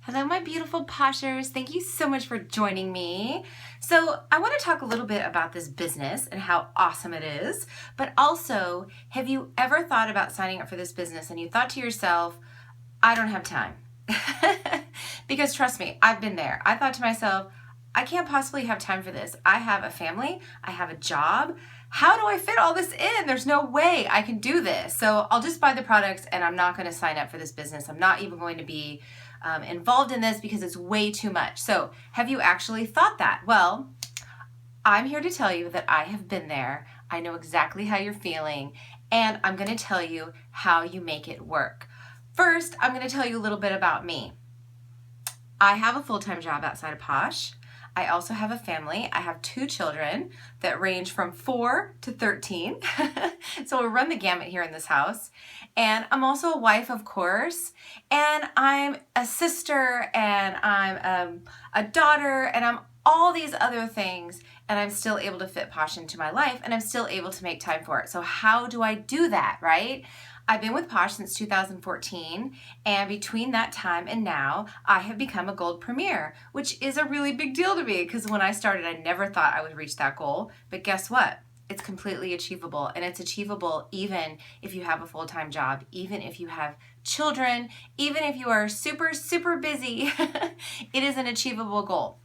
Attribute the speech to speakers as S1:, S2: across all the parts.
S1: Hello, my beautiful Poshers. Thank you so much for joining me. So I want to talk a little bit about this business and how awesome it is, but also, have you ever thought about signing up for this business and you thought to yourself, I don't have time? Because trust me, I've been there. I thought to myself, I can't possibly have time for this. I have a family, I have a job. How do I fit all this in? There's no way I can do this. So I'll just buy the products and I'm not going to sign up for this business. I'm not even going to be involved in this because it's way too much. So have you actually thought that? Well, I'm here to tell you that I have been there. I know exactly how you're feeling, and I'm going to tell you how you make it work. First, I'm going to tell you a little bit about me. I have a full-time job outside of Posh. I also have a family. I have 2 children that range from 4 to 13. So we run the gamut here in this house. And I'm also a wife, of course. And I'm a sister, and I'm a daughter, and I'm all these other things. And I'm still able to fit Posh into my life, and I'm still able to make time for it. So how do I do that, right? I've been with Posh since 2014, and between that time and now, I have become a gold premier, which is a really big deal to me because when I started, I never thought I would reach that goal. But guess what? It's completely achievable, and it's achievable even if you have a full-time job, even if you have children, even if you are super, super busy. It is an achievable goal.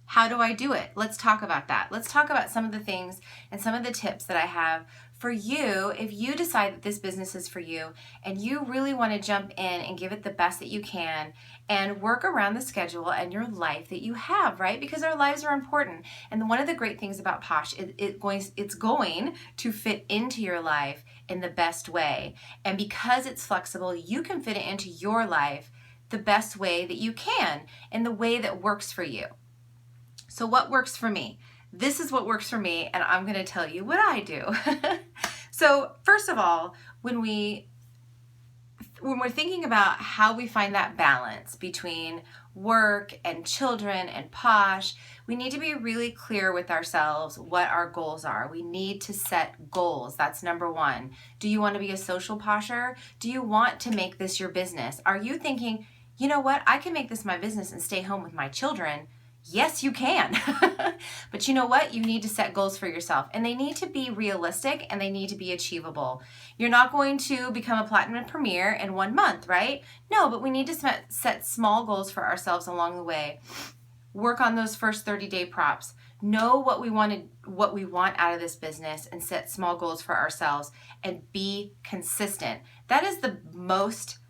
S1: How do I do it? Let's talk about that. Let's talk about some of the things and some of the tips that I have for you if you decide that this business is for you and you really want to jump in and give it the best that you can and work around the schedule and your life that you have, right? Because our lives are important. And one of the great things about Posh is it's going to fit into your life in the best way. And because it's flexible, you can fit it into your life the best way that you can in the way that works for you. So what works for me? This is what works for me, and I'm going to tell you what I do. So first of all, when we're thinking about how we find that balance between work and children and Posh, we need to be really clear with ourselves what our goals are. We need to set goals. That's number one. Do you want to be a social Posher? Do you want to make this your business? Are you thinking, you know what, I can make this my business and stay home with my children? Yes, you can. But you know what? You need to set goals for yourself, and they need to be realistic and they need to be achievable. You're not going to become a platinum premier in 1 month, right? No, but we need to set small goals for ourselves along the way. Work on those first 30-day props. Know what we want out of this business and set small goals for ourselves and be consistent. That is the most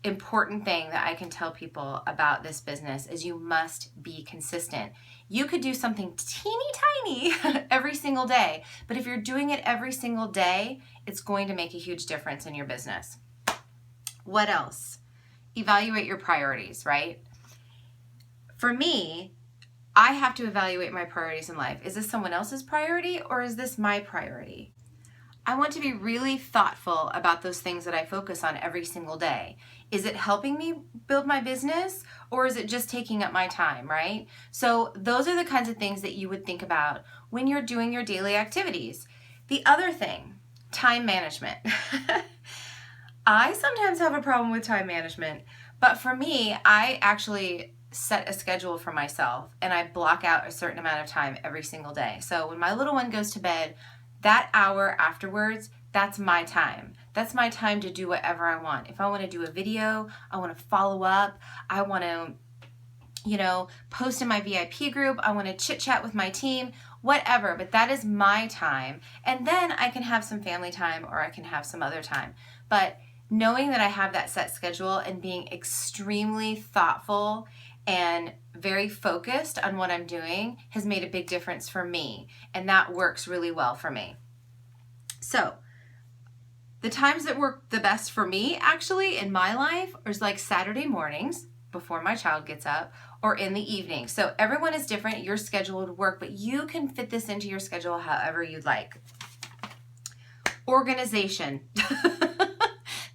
S1: important thing that I can tell people about this business is you must be consistent. You could do something teeny tiny every single day, but if you're doing it every single day, it's going to make a huge difference in your business. What else? Evaluate your priorities, right? For me, I have to evaluate my priorities in life. Is this someone else's priority or is this my priority? I want to be really thoughtful about those things that I focus on every single day. Is it helping me build my business or is it just taking up my time, right? So those are the kinds of things that you would think about when you're doing your daily activities. The other thing, time management. I sometimes have a problem with time management, but for me, I actually set a schedule for myself and I block out a certain amount of time every single day. So when my little one goes to bed, that hour afterwards, that's my time. That's my time to do whatever I want. If I want to do a video, I want to follow up, I want to, post in my VIP group, I want to chit chat with my team, whatever, but that is my time. And then I can have some family time or I can have some other time. But knowing that I have that set schedule and being extremely thoughtful and very focused on what I'm doing has made a big difference for me, and that works really well for me. So the times that work the best for me actually in my life is like Saturday mornings before my child gets up or in the evening. So everyone is different. Your schedule would work, but you can fit this into your schedule however you'd like. Organization.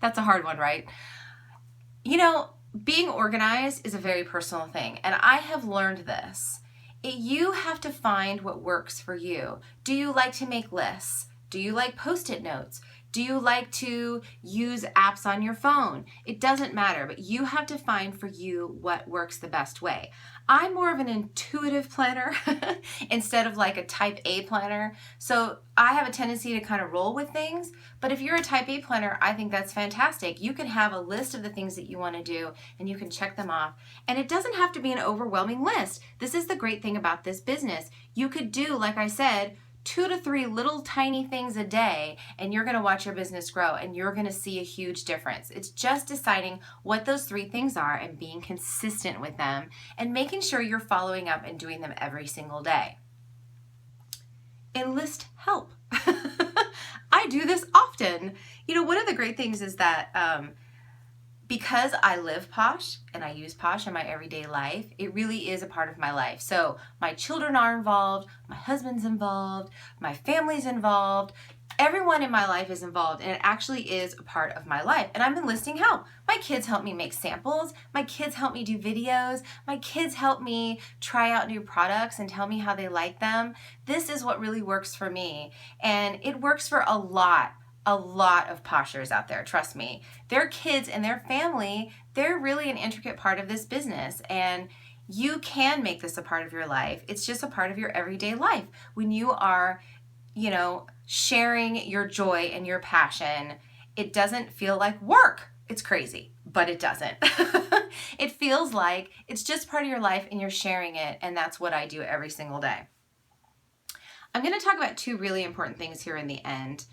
S1: That's a hard one, right? Being organized is a very personal thing, and I have learned this. You have to find what works for you. Do you like to make lists? Do you like Post-it notes? Do you like to use apps on your phone? It doesn't matter, but you have to find for you what works the best way. I'm more of an intuitive planner instead of like a type A planner. So I have a tendency to kind of roll with things, but if you're a type A planner, I think that's fantastic. You can have a list of the things that you want to do and you can check them off. And it doesn't have to be an overwhelming list. This is the great thing about this business. You could do, like I said, 2 to 3 little tiny things a day, and you're going to watch your business grow and you're going to see a huge difference. It's just deciding what those 3 things are and being consistent with them and making sure you're following up and doing them every single day. Enlist help. I do this often. You know, one of the great things is that because I live Posh and I use Posh in my everyday life, it really is a part of my life. So my children are involved, my husband's involved, my family's involved, everyone in my life is involved, and it actually is a part of my life. And I'm enlisting help. My kids help me make samples. My kids help me do videos. My kids help me try out new products and tell me how they like them. This is what really works for me. And it works for a lot of Poshers out there, trust me. Their kids and their family, they're really an intricate part of this business, and you can make this a part of your life. It's just a part of your everyday life. When you are, you know, sharing your joy and your passion, it doesn't feel like work. It's crazy, but it doesn't. It feels like it's just part of your life and you're sharing it, and that's what I do every single day. I'm going to talk about 2 really important things here in the end.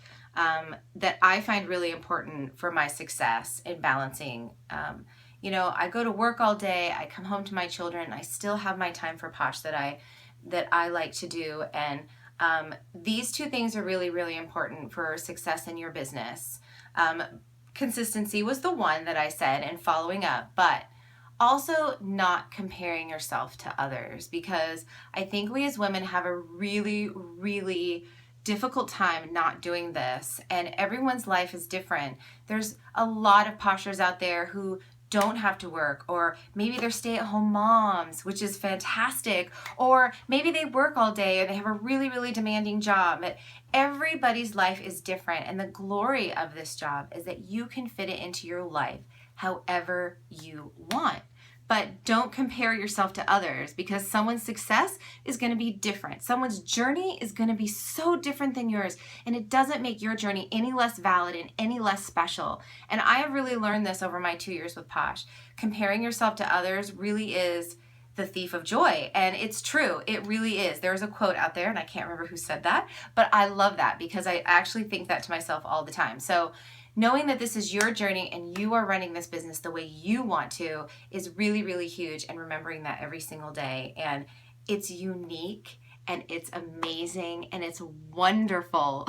S1: That I find really important for my success in balancing. You know, I go to work all day, I come home to my children, I still have my time for Posh that I like to do, and these 2 things are really, really important for success in your business. Consistency was the one that I said, and following up, but also not comparing yourself to others, because I think we as women have a really, really difficult time not doing this, and everyone's life is different. There's a lot of Poshers out there who don't have to work, or maybe they're stay-at-home moms, which is fantastic, or maybe they work all day or they have a really, really demanding job. But everybody's life is different, and the glory of this job is that you can fit it into your life however you want. But don't compare yourself to others, because someone's success is going to be different. Someone's journey is going to be so different than yours, and it doesn't make your journey any less valid and any less special. And I have really learned this over my 2 years with Posh. Comparing yourself to others really is the thief of joy, and it's true. It really is. There's a quote out there, and I can't remember who said that, but I love that because I actually think that to myself all the time. So knowing that this is your journey and you are running this business the way you want to is really, really huge, and remembering that every single day. And it's unique and it's amazing and it's wonderful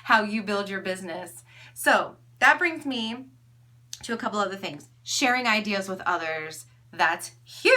S1: how you build your business. So that brings me to a couple other things. Sharing ideas with others, that's huge.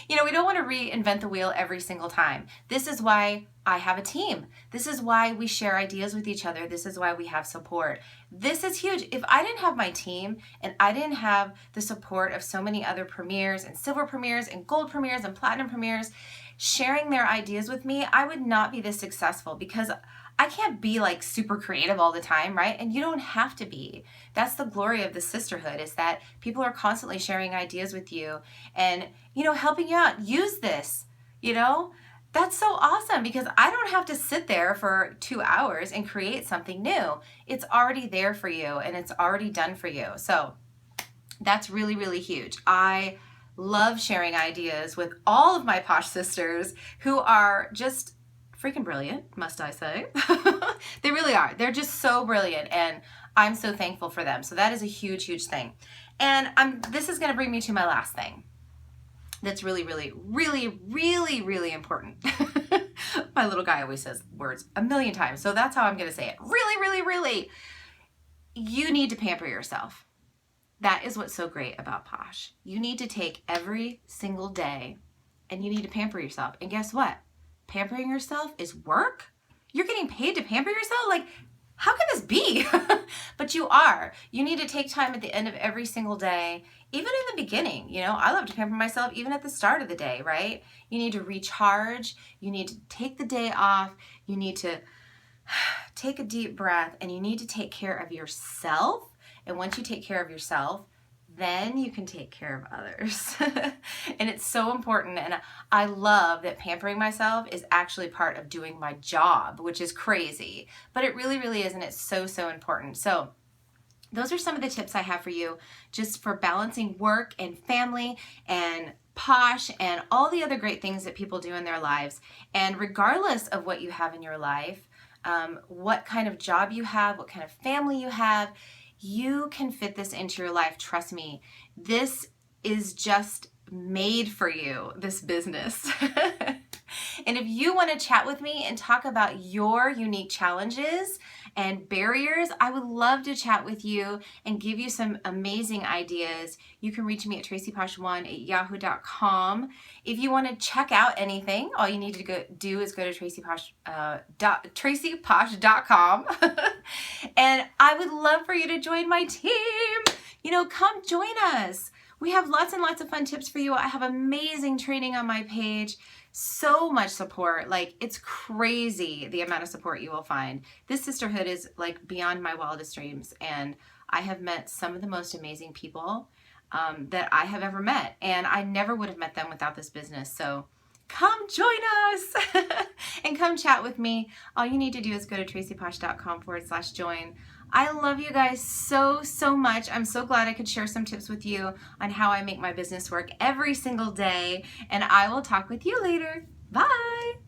S1: You know, we don't want to reinvent the wheel every single time. This is why I have a team. This is why we share ideas with each other. This is why we have support. This is huge. If I didn't have my team and I didn't have the support of so many other premiers and silver premiers and gold premiers and platinum premiers sharing their ideas with me, I would not be this successful, because I can't be like super creative all the time, right? And you don't have to be. That's the glory of the sisterhood, is that people are constantly sharing ideas with you and, you know, helping you out. Use this, you know? That's so awesome, because I don't have to sit there for 2 hours and create something new. It's already there for you and it's already done for you. So that's really, really huge. I love sharing ideas with all of my Posh sisters who are just freaking brilliant, must I say. They really are. They're just so brilliant, and I'm so thankful for them. So that is a huge, huge thing. And this is going to bring me to my last thing. That's really, really, really, really, really important. My little guy always says words a million times, so that's how I'm going to say it. Really, really, really. You need to pamper yourself. That is what's so great about Posh. You need to take every single day and you need to pamper yourself. And guess what? Pampering yourself is work? You're getting paid to pamper yourself? Like, how can this be? But you are. You need to take time at the end of every single day, even in the beginning. You know, I love to pamper myself even at the start of the day, right? You need to recharge. You need to take the day off. You need to take a deep breath, and you need to take care of yourself. And once you take care of yourself, then you can take care of others. And it's so important. And I love that pampering myself is actually part of doing my job, which is crazy, but it really, really is. And it's so, so important. So those are some of the tips I have for you just for balancing work and family and Posh and all the other great things that people do in their lives. And regardless of what you have in your life, what kind of job you have, what kind of family you have, you can fit this into your life. Trust me, this is just made for you, this business. And if you want to chat with me and talk about your unique challenges and barriers, I would love to chat with you and give you some amazing ideas. You can reach me at tracyposh1@yahoo.com. If you want to check out anything, all you need to do is go to tracyposh.com. And I would love for you to join my team. Come join us. We have lots and lots of fun tips for you. I have amazing training on my page. So much support. Like, it's crazy the amount of support you will find. This sisterhood is like beyond my wildest dreams. And I have met some of the most amazing people that I have ever met. And I never would have met them without this business. So come join us and come chat with me. All you need to do is go to tracyposh.com/join. I love you guys so, so much. I'm so glad I could share some tips with you on how I make my business work every single day. And I will talk with you later. Bye.